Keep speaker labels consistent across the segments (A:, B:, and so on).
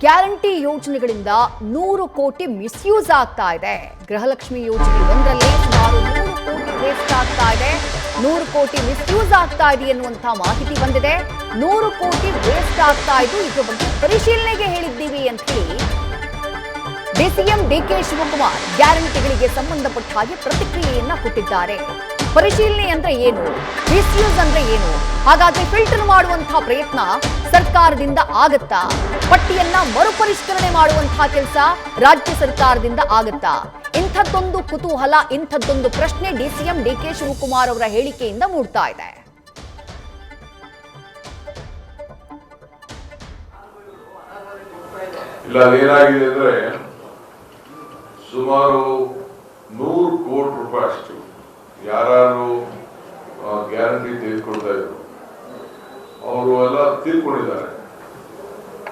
A: Guarantee ಯೋಜನೆಗಳಿಂದ 100 ಕೋಟಿ misuse ಆಗ್ತಾ ಇದೆ. ಗೃಹಲಕ್ಷ್ಮಿ ಯೋಜನೆ ಒಂದರಲ್ಲಿ ಸುಮಾರು 100 ಕೋಟಿ ವೇಸ್ಟ್ ಆಗ್ತಾ ಇದೆ, 100 ಕೋಟಿ ಮಿಸ್ಯೂಸ್ ಆಗ್ತಾ ಇದೆ ಎನ್ನುವಂತ ಮಾಹಿತಿ ಬಂದಿದೆ. 100 ಕೋಟಿ ವೇಸ್ಟ್ ಆಗ್ತಾ ಇದ್ದು ಇದ್ರ ಬಗ್ಗೆ ಪರಿಶೀಲನೆಗೆ ಹೇಳಿದ್ದೀವಿ ಅಂತ ಹೇಳಿ ಡಿಸಿಎಂ ಡಿಕೆ ಶಿವಕುಮಾರ್ ಗ್ಯಾರಂಟಿಗಳಿಗೆ ಸಂಬಂಧಪಟ್ಟ ಹಾಗೆ ಪ್ರತಿಕ್ರಿಯೆಯನ್ನ ಕೊಟ್ಟಿದ್ದಾರೆ. ಪರಿಶೀಲನೆ ಅಂದ್ರೆ ಏನು, ಮಿಸ್ಯೂಸ್ ಅಂದ್ರೆ ಏನು, ಹಾಗಾದ್ರೆ ಫಿಲ್ಟರ್ ಮಾಡುವಂತಹ ಪ್ರಯತ್ನ ಸರ್ಕಾರದಿಂದ ಆಗತ್ತಾ, ಪಟ್ಟಿಯನ್ನ ಮರುಪರಿಷ್ಕರಣೆ ಮಾಡುವಂತಹ ಕೆಲಸ ರಾಜ್ಯ ಸರ್ಕಾರದಿಂದ ಆಗತ್ತಾ, ಇಂಥದ್ದೊಂದು ಕುತೂಹಲ, ಇಂಥದ್ದೊಂದು ಪ್ರಶ್ನೆ ಡಿಸಿಎಂ ಡಿಕೆ ಶಿವಕುಮಾರ್ ಅವರ ಹೇಳಿಕೆಯಿಂದ ಮೂಡ್ತಾ ಇದೆ.
B: ಇಲ್ಲ, ಏನಾಗಿದೆ ಅಂದ್ರೆ ಸುಮಾರು 100 ಕೋಟಿ ರೂಪಾಯಿ ಅಷ್ಟು ಯಾರು ಗ್ಯಾರಂಟಿ ತೆಗೆದುಕೊಳ್ತಾ ಇದ್ರು ಅವರು ಎಲ್ಲ ತೀರ್ಕೊಂಡಿದ್ದಾರೆ.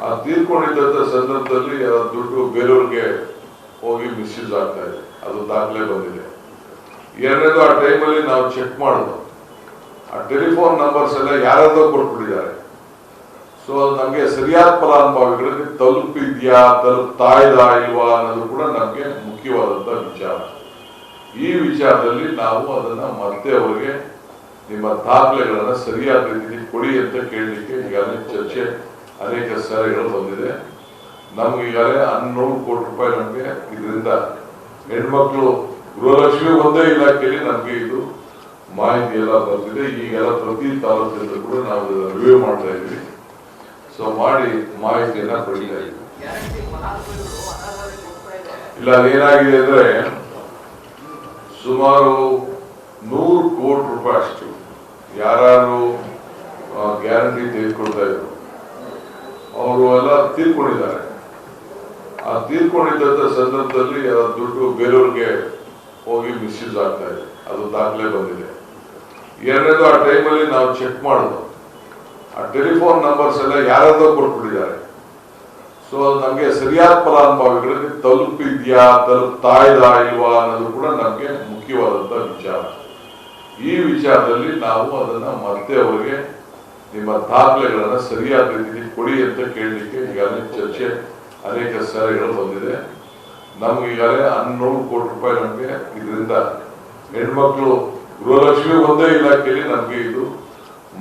B: ಆ ತೀರ್ಕೊಂಡಿದ್ದ ಸಂದರ್ಭದಲ್ಲಿ ದುಡ್ಡು ಬೇರೆಯವ್ರಿಗೆ ಹೋಗಿ ಮಿಸ್ಯೂಸ್ ಆಗ್ತಾ ಇದೆ, ಅದು ದಾಖಲೆ ಬಂದಿದೆ. ಎರಡನೇದು, ಆ ಟೈಮಲ್ಲಿ ನಾವು ಚೆಕ್ ಮಾಡೋದು, ಆ ಟೆಲಿಫೋನ್ ನಂಬರ್ಸ್ ಎಲ್ಲ ಯಾರ್ಯಾರೋ ಕೊಟ್ಬಿಟ್ಟಿದ್ದಾರೆ. ಸೊ ಅದು ನಮಗೆ ಸರಿಯಾದ ಫಲಾನುಭವಿಗಳಿಗೆ ತಲುಪಿದ್ಯಾ, ತಲುಪ್ತಾ ಇಲ್ವಾ ಅನ್ನೋದು ಕೂಡ ನಮಗೆ ಮುಖ್ಯವಾದಂತ ವಿಚಾರ. ಈ ವಿಚಾರದಲ್ಲಿ ನಾವು ಅದನ್ನ ಮತ್ತೆ ಅವರಿಗೆ ನಿಮ್ಮ ದಾಖಲೆಗಳನ್ನ ಸರಿಯಾದ ರೀತಿಯಲ್ಲಿ ಕೊಡಿ ಅಂತ ಕೇಳಲಿಕ್ಕೆ ಈಗಾಗಲೇ ಚರ್ಚೆ ಅನೇಕ ಸಲಹೆಗಳು ಬಂದಿದೆ. ನಮ್ಗೆ ಈಗಾಗಲೇ 100 ಕೋಟಿ ರೂಪಾಯಿ ನಮಗೆ ಇದರಿಂದ ಹೆಣ್ಮಕ್ಳು ಗೃಹಲಕ್ಷ್ಮಿ ಒಂದೇ ಇಲಾಖೆಯಲ್ಲಿ ನಮ್ಗೆ ಇದು ಮಾಹಿತಿ ಎಲ್ಲ ಬರ್ತಿದೆ. ಈಗೆಲ್ಲ ಪ್ರತಿ ತಾಲೂಕಿನಲ್ಲೂ ಕೂಡ ನಾವು ರಿವ್ಯೂ ಮಾಡ್ತಾ ಇದ್ವಿ. ಸೊ ಮಾಡಿ ಮಾಹಿತಿಯನ್ನ ಪಡಿತಾ ಇದ್ವಿ. ಇಲ್ಲ, ಅದೇನಾಗಿದೆ ಅಂದ್ರೆ ಸುಮಾರು 100 ಕೋಟಿ ರೂಪಾಯಿ ಅಷ್ಟು ಯಾರು ಗ್ಯಾರಂಟಿ ತೆಗೆದುಕೊಳ್ತಾ ಇದ್ರು ಅವರು ಎಲ್ಲ ತೀರ್ಕೊಂಡಿದ್ದಾರೆ. ಆ ತೀರ್ಕೊಂಡಿದ್ದ ಸಂದರ್ಭದಲ್ಲಿ ದುಡ್ಡು ಬೇರೆಯವ್ರಿಗೆ ಹೋಗಿ ಮಿಸ್ಯೂಸ್ ಆಗ್ತಾ ಇದೆ, ಅದು ದಾಖಲೆ ಬಂದಿದೆ. ಎರಡನೇದು, ಆ ಟೈಮಲ್ಲಿ ನಾವು ಚೆಕ್ ಮಾಡೋದು, ಆ ಟೆಲಿಫೋನ್ ನಂಬರ್ಸ್ ಎಲ್ಲ ಯಾರ್ಯಾರೋ ಕೊಟ್ಬಿಟ್ಟಿದ್ದಾರೆ. ಸೊ ಅದು ನಮಗೆ ಸರಿಯಾದ ಫಲಾನುಭವಿಗಳಿಗೆ ತಲುಪಿದ್ಯಾ, ತಲುಪ್ತಾ ಇಲ್ವಾ ಅನ್ನೋದು ಕೂಡ ನಮಗೆ ಮುಖ್ಯವಾದಂತ ವಿಚಾರ. ಈ ವಿಚಾರದಲ್ಲಿ ನಾವು ಅದನ್ನ ಮತ್ತೆ ಅವರಿಗೆ ನಿಮ್ಮ ದಾಖಲೆಗಳನ್ನ ಸರಿಯಾದ ರೀತಿಯಲ್ಲಿ ಕೊಡಿ ಅಂತ ಕೇಳಲಿಕ್ಕೆ ಈಗಾಗಲೇ ಚರ್ಚೆ ಅನೇಕ ಸಲಹೆಗಳು ಬಂದಿದೆ. ನಮ್ಗೆ ಈಗಾಗಲೇ 100 ಕೋಟಿ ರೂಪಾಯಿ ನಮಗೆ ಇದರಿಂದ ಹೆಣ್ಮಕ್ಳು ಗೃಹಲಕ್ಷ್ಮಿ ಒಂದೇ ಇಲಾಖೆಯಲ್ಲಿ ನಮ್ಗೆ ಇದು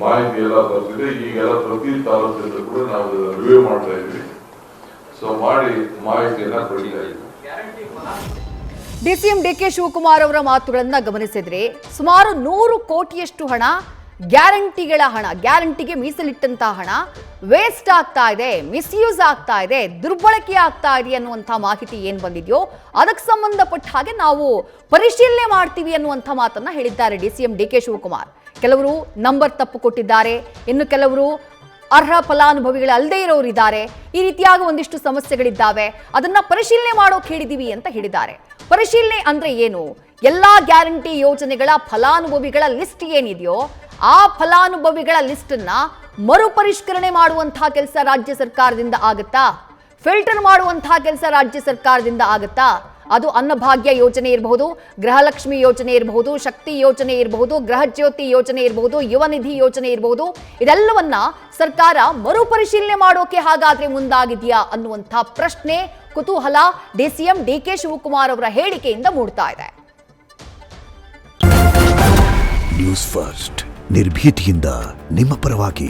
B: ಮಾಹಿತಿ ಎಲ್ಲ ಬರ್ತಿದೆ. ಈಗೆಲ್ಲ ಪ್ರತಿ ತಾಲೂಕಿನಲ್ಲೂ ಕೂಡ ನಾವು ರಿವ್ಯೂ ಮಾಡ್ತಾ ಇದ್ವಿ. ಸೊ ಮಾಡಿ ಮಾಹಿತಿಯನ್ನ ಪಡಿತಾ ಇದ್ವಿ.
A: ಡಿಸಿಎಂ ಡಿಕೆ ಶಿವಕುಮಾರ್ ಅವರ ಮಾತುಗಳನ್ನ ಗಮನಿಸಿದ್ರೆ ಸುಮಾರು 100 ಕೋಟಿಯಷ್ಟು ಹಣ ಗ್ಯಾರಂಟಿಗಳ ಹಣ, ಗ್ಯಾರಂಟಿಗೆ ಮೀಸಲಿಟ್ಟಂತಹ ಹಣ ವೇಸ್ಟ್ ಆಗ್ತಾ ಇದೆ, ಮಿಸ್ಯೂಸ್ ಆಗ್ತಾ ಇದೆ, ದುರ್ಬಳಕೆ ಆಗ್ತಾ ಇದೆ ಅನ್ನುವಂಥ ಮಾಹಿತಿ ಏನ್ ಬಂದಿದೆಯೋ ಅದಕ್ಕೆ ಸಂಬಂಧಪಟ್ಟ ಹಾಗೆ ನಾವು ಪರಿಶೀಲನೆ ಮಾಡ್ತೀವಿ ಅನ್ನುವಂಥ ಮಾತನ್ನ ಹೇಳಿದ್ದಾರೆ ಡಿಸಿಎಂ ಡಿಕೆ ಶಿವಕುಮಾರ್. ಕೆಲವರು ನಂಬರ್ ತಪ್ಪು ಕೊಟ್ಟಿದ್ದಾರೆ, ಇನ್ನು ಕೆಲವರು ಅರ್ಹ ಫಲಾನುಭವಿಗಳಲ್ಲದೇ ಇರೋರು ಇದ್ದಾರೆ. ಈ ರೀತಿಯಾಗಿ ಒಂದಿಷ್ಟು ಸಮಸ್ಯೆಗಳಿದ್ದಾವೆ, ಅದನ್ನ ಪರಿಶೀಲನೆ ಮಾಡೋಕೆ ಹೇಳಿದೀವಿ ಅಂತ ಹೇಳಿದ್ದಾರೆ. ಪರಿಶೀಲನೆ ಅಂದ್ರೆ ಏನು, ಎಲ್ಲಾ ಗ್ಯಾರಂಟಿ ಯೋಜನೆಗಳ ಫಲಾನುಭವಿಗಳ ಲಿಸ್ಟ್ ಏನಿದೆಯೋ ಆ ಫಲಾನುಭವಿಗಳ ಲಿಸ್ಟ್ ಅನ್ನ ಮರುಪರಿಷ್ಕರಣೆ ಮಾಡುವಂತಹ ಕೆಲಸ ರಾಜ್ಯ ಸರ್ಕಾರದಿಂದ ಆಗುತ್ತಾ, ಫಿಲ್ಟರ್ ಮಾಡುವಂತಹ ಕೆಲಸ ರಾಜ್ಯ ಸರ್ಕಾರದಿಂದ ಆಗುತ್ತಾ? ಅದು ಅನ್ನಭಾಗ್ಯ ಯೋಜನೆ ಇರಬಹುದು, ಗೃಹಲಕ್ಷ್ಮಿ ಯೋಜನೆ ಇರಬಹುದು, ಶಕ್ತಿ ಯೋಜನೆ ಇರಬಹುದು, ಗೃಹ ಜ್ಯೋತಿ ಯೋಜನೆ ಇರಬಹುದು, ಯುವ ನಿಧಿ ಯೋಜನೆ ಇರಬಹುದು. ಇದೆಲ್ಲವನ್ನ ಸರ್ಕಾರ ಮರುಪರಿಶೀಲನೆ ಮಾಡೋಕೆ ಹಾಗಾದ್ರೆ ಮುಂದಾಗಿದೆಯಾ ಅನ್ನುವಂಥ ಪ್ರಶ್ನೆ, ಕುತೂಹಲ ಡಿಸಿಎಂ ಡಿಕೆ ಶಿವಕುಮಾರ್ ಅವರ ಹೇಳಿಕೆಯಿಂದ ಮೂಡ್ತಾ ಇದೆ.
C: ನ್ಯೂಸ್ ಫಸ್ಟ್, ನಿರ್ಭೀತಿಯಿಂದ ನಿಮ್ಮ ಪರವಾಗಿ.